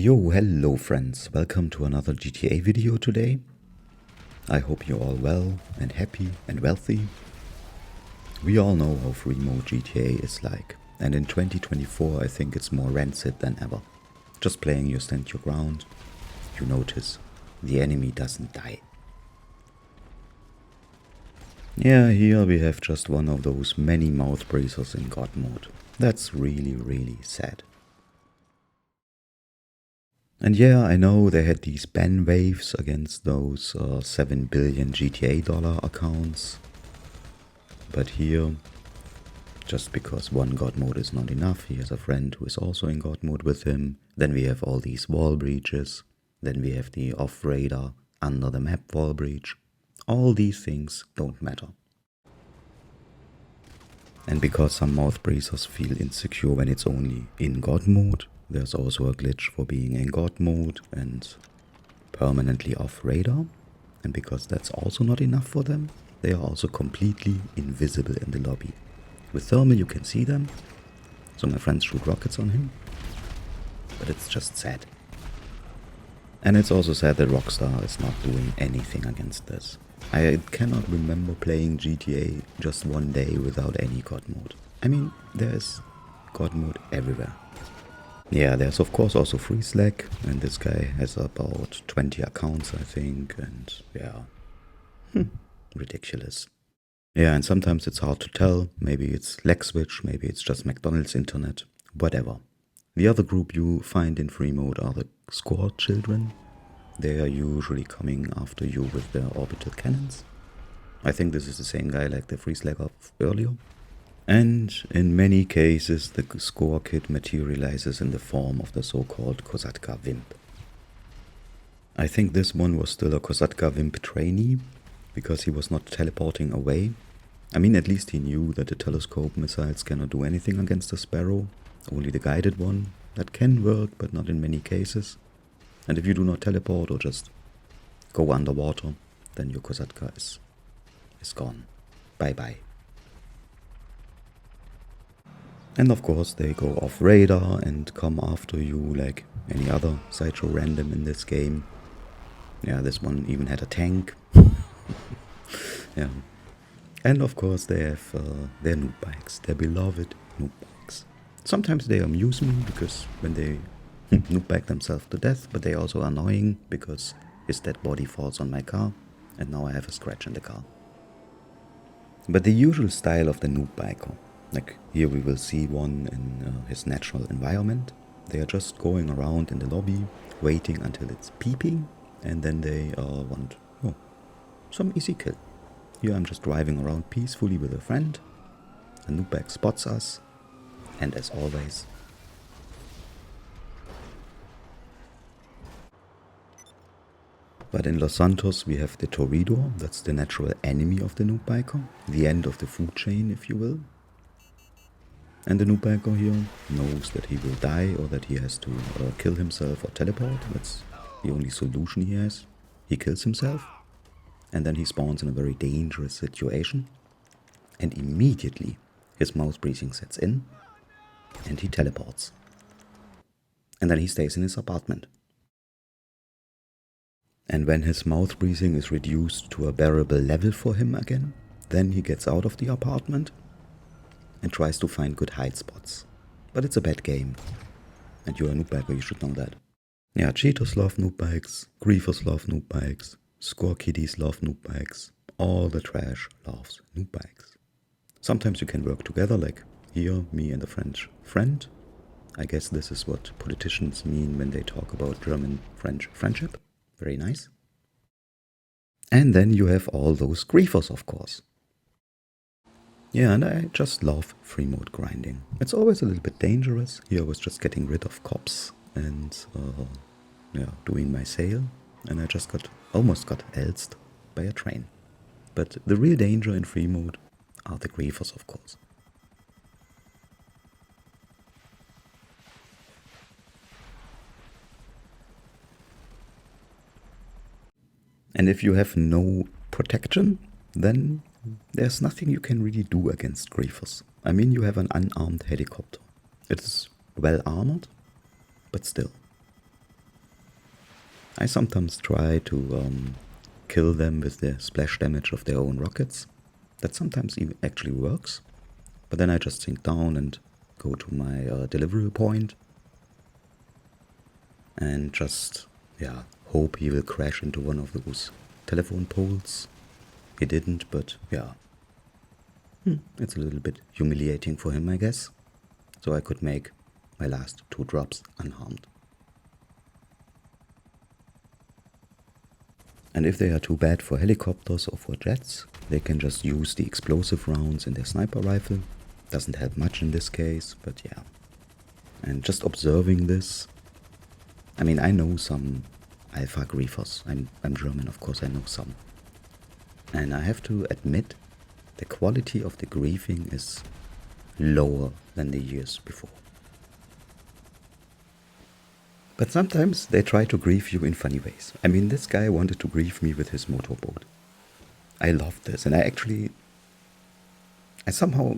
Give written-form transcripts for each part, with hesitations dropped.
Yo, hello friends, welcome to another GTA video today. I hope you're all well and happy and wealthy. We all know how Freemode GTA is like, and in 2024 I think it's more rancid than ever. Just playing you stand your ground, you notice the enemy doesn't die. Yeah, here we have just one of those many mouth breathers in Godmode. That's really sad. And yeah, I know they had these ban waves against those 7 billion GTA dollar accounts. But here, just because one Godmode is not enough, he has a friend who is also in Godmode with him. Then we have all these wall breaches. Then we have the off-radar, under the map wall breach. All these things don't matter. And because some mouth breathers feel insecure when it's only in Godmode, there's also a glitch for being in Godmode and permanently off radar. And because that's also not enough for them, they are also completely invisible in the lobby. With thermal you can see them, so my friends shoot rockets on him. But it's just sad. And it's also sad that Rockstar is not doing anything against this. I cannot remember playing GTA just one day without any Godmode. I mean, there is Godmode everywhere. Yeah, there's of course also free Slack, and this guy has about 20 accounts I think, and yeah, ridiculous. Yeah, and sometimes it's hard to tell, maybe it's lag switch, maybe it's just McDonald's internet, whatever. The other group you find in Freemode are the Score children. They are usually coming after you with their orbital cannons. I think this is the same guy like the free Slack of earlier. And in many cases the score kit materializes in the form of the so-called Kosatka Wimp. I think this one was still a Kosatka Wimp trainee, because he was not teleporting away. I mean, at least he knew that the telescope missiles cannot do anything against the Sparrow, only the guided one. That can work, but not in many cases. And if you do not teleport or just go underwater, then your Kosatka is gone. Bye bye. And of course they go off radar and come after you like any other sideshow random in this game. Yeah, this one even had a tank. Yeah. And of course they have their noob bikes, their beloved noob bikes. Sometimes they amuse me because when they noob bike themselves to death, but they are also annoying because his dead body falls on my car and now I have a scratch in the car. But the usual style of the noob biker, like here we will see one in his natural environment. They are just going around in the lobby, waiting until it's peeping, and then they want some easy kill. Here I'm just driving around peacefully with a friend. The noobbag spots us, and as always, but in Los Santos we have the Torridor, that's the natural enemy of the noob biker, the end of the food chain if you will. And the noob biker here knows that he will die or that he has to kill himself or teleport. That's the only solution he has. He kills himself and then he spawns in a very dangerous situation. And immediately his mouth breathing sets in and he teleports. And then he stays in his apartment. And when his mouth breathing is reduced to a bearable level for him again, then he gets out of the apartment and tries to find good hide spots. But it's a bad game. And you're a noob biker, you should know that. Yeah, cheaters love noob bikes, griefers love noob bikes, Scorekiddies love noob bikes, all the trash loves noob bikes. Sometimes you can work together, like here, me and a French friend. I guess this is what politicians mean when they talk about German-French friendship. Very nice. And then you have all those griefers, of course. Yeah, and I just love Freemode grinding. It's always a little bit dangerous. Here I was just getting rid of cops and doing my sale. And I just almost got elsed by a train. But the real danger in Freemode are the griefers, of course. And if you have no protection, then there's nothing you can really do against griefers. I mean, you have an unarmed helicopter. It is well armored, but still. I sometimes try to kill them with the splash damage of their own rockets. That sometimes even actually works. But then I just sink down and go to my delivery point. And just, yeah, hope he will crash into one of those telephone poles. He didn't, but yeah. It's a little bit humiliating for him, I guess. So I could make my last 2 drops unharmed. And if they are too bad for helicopters or for jets, they can just use the explosive rounds in their sniper rifle. Doesn't help much in this case, but yeah. And just observing this, I mean, I know some alpha griefers. I'm German, of course, I know some. And I have to admit, the quality of the griefing is lower than the years before. But sometimes they try to grief you in funny ways. I mean, this guy wanted to grief me with his motorboat. I loved this, and I somehow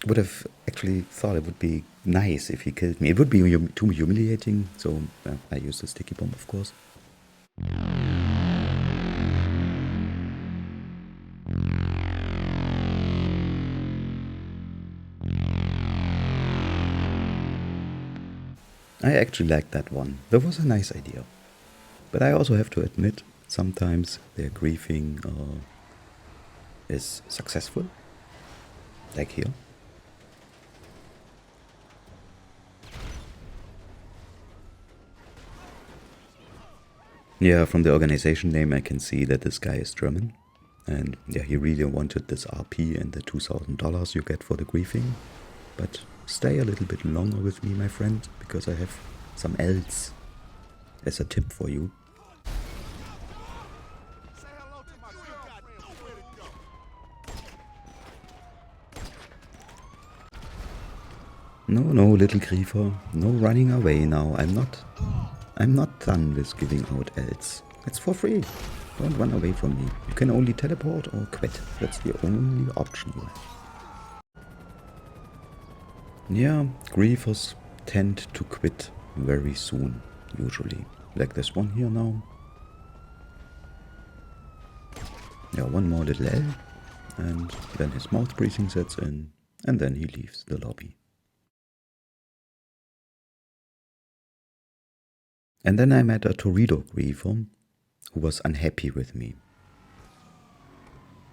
would have actually thought it would be nice if he killed me. It would be too humiliating, so I used the sticky bomb, of course. I actually liked that one. That was a nice idea. But I also have to admit, sometimes their griefing is successful. Like here. Yeah, from the organization name I can see that this guy is German. And yeah, he really wanted this RP and the $2,000 you get for the griefing. But stay a little bit longer with me, my friend, because I have some else as a tip for you. No, little griefer. No running away now. I'm not done with giving out else. It's for free. Don't run away from me. You can only teleport or quit. That's the only option you have. Yeah, griefers tend to quit very soon, usually. Like this one here now. Yeah, one more little L. And then his mouth breathing sets in. And then he leaves the lobby. And then I met a Torpedo griefer who was unhappy with me.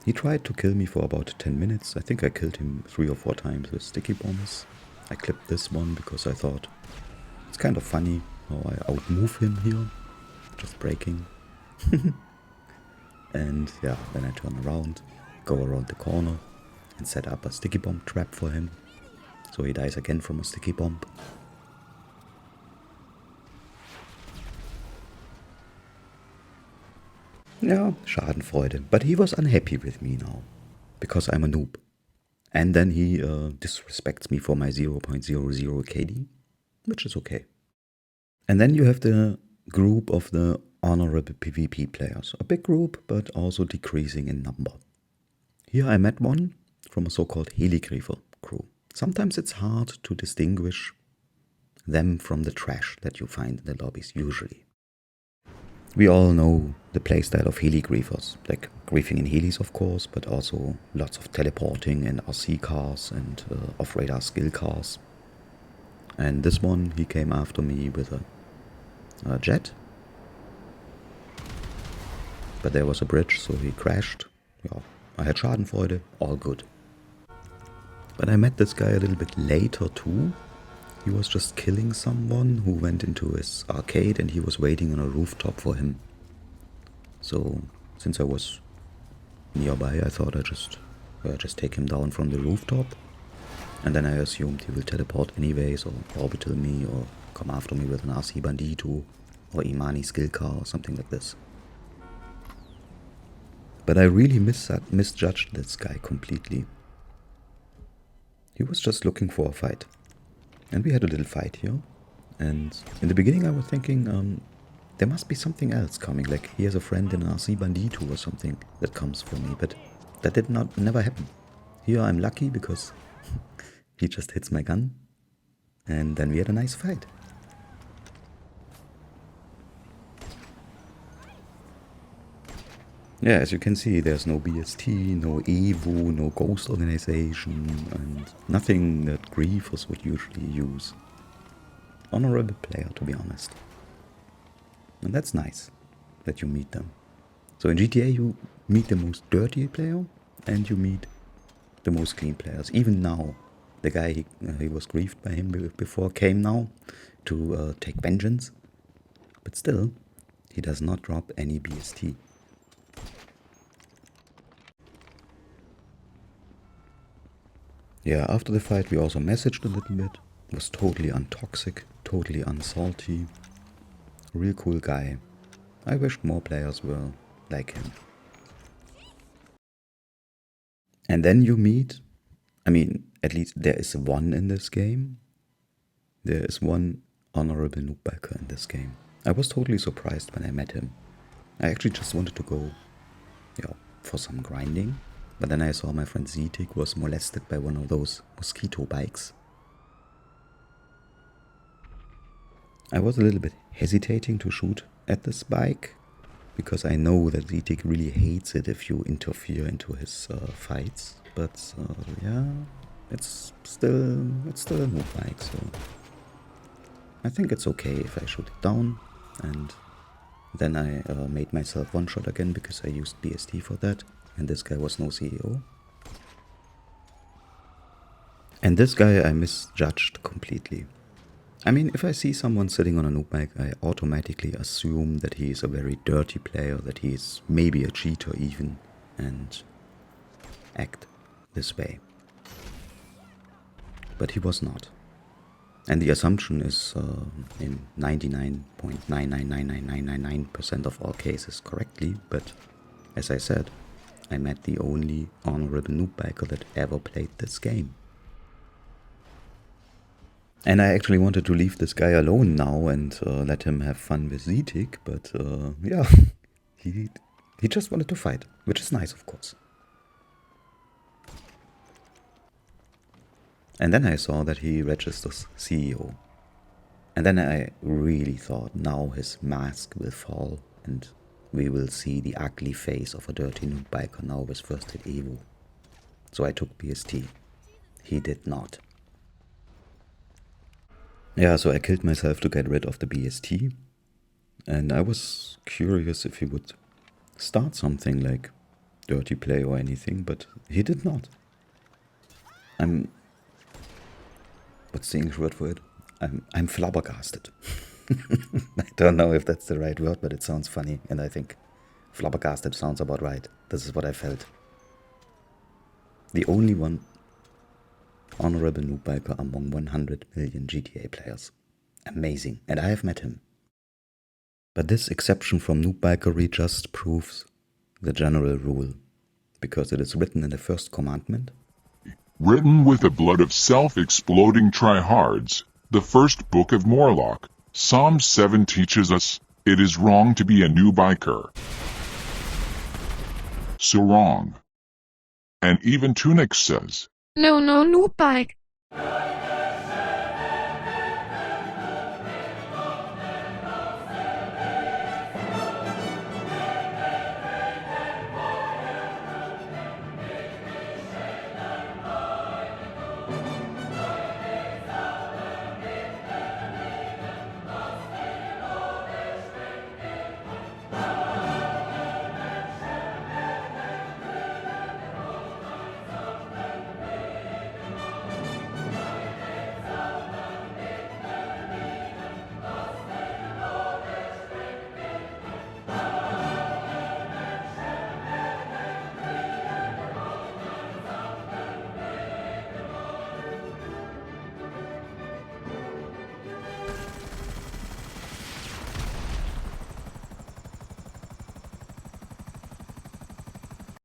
He tried to kill me for about 10 minutes. I think I killed him 3 or 4 times with sticky bombs. I clipped this one because I thought it's kind of funny how I outmove him here. Just breaking. And yeah, then I turn around, go around the corner and set up a sticky bomb trap for him. So he dies again from a sticky bomb. Yeah, Schadenfreude. But he was unhappy with me now, because I'm a noob. And then he disrespects me for my 0.00 KD, which is okay. And then you have the group of the honorable PvP players. A big group, but also decreasing in number. Here I met one from a so-called Heli crew. Sometimes it's hard to distinguish them from the trash that you find in the lobbies, usually. We all know the playstyle of Heli griefers, like griefing in helis of course, but also lots of teleporting and RC cars and off-radar skill cars. And this one, he came after me with a jet. But there was a bridge, so he crashed. Yeah, I had Schadenfreude, all good. But I met this guy a little bit later too. He was just killing someone who went into his arcade and he was waiting on a rooftop for him. So, since I was nearby, I thought I'd just take him down from the rooftop. And then I assumed he will teleport anyways, or orbital me, or come after me with an RC Bandito, or Imani skill car, or something like this. But I really misjudged this guy completely. He was just looking for a fight. And we had a little fight here. And in the beginning I was thinking, there must be something else coming. Like he has a friend in RC Bandito or something that comes for me. But that never happen. Here I'm lucky because he just hits my gun. And then we had a nice fight. Yeah, as you can see, there's no BST, no EVO, no Ghost Organization, and nothing that griefers would usually use. Honorable player, to be honest. And that's nice, that you meet them. So in GTA you meet the most dirty player, and you meet the most clean players. Even now, the guy he was griefed by him before came now to take vengeance. But still, he does not drop any BST. Yeah, after the fight we also messaged a little bit. Was totally untoxic, totally unsalty. Real cool guy. I wished more players were like him. And then you meet, I mean, at least there is one in this game. There is one honorable Noobbiker in this game. I was totally surprised when I met him. I actually just wanted to go, for some grinding. But then I saw my friend Zetik was molested by one of those mosquito bikes. I was a little bit hesitating to shoot at this bike, because I know that Zetik really hates it if you interfere into his fights. But yeah, it's still a noob bike, so I think it's okay if I shoot it down. And then I made myself one shot again because I used BST for that, and this guy was no CEO. And this guy I misjudged completely. I mean, if I see someone sitting on a noob bike, I automatically assume that he is a very dirty player, that he is maybe a cheater even, and act this way. But he was not. And the assumption is in 99.9999999% of all cases correctly, but as I said, I met the only honorable noob biker that ever played this game. And I actually wanted to leave this guy alone now and let him have fun with Zetik, but yeah, he just wanted to fight, which is nice, of course. And then I saw that he registers CEO. And then I really thought now his mask will fall and we will see the ugly face of a dirty noob biker now with first hit Evo. So I took BST. He did not. Yeah, so I killed myself to get rid of the BST. And I was curious if he would start something like dirty play or anything, but he did not. What's the English word for it? I'm flabbergasted. I don't know if that's the right word, but it sounds funny, and I think flabbergasted sounds about right. This is what I felt. The only one honorable noob biker among 100 million GTA players. Amazing, and I have met him. But this exception from noobbikery just proves the general rule, because it is written in the First Commandment. Written with the blood of self-exploding tryhards, the first book of Morlock, Psalm 7 teaches us, it is wrong to be a noobiker. So wrong. And even Tunic says, No noobbike.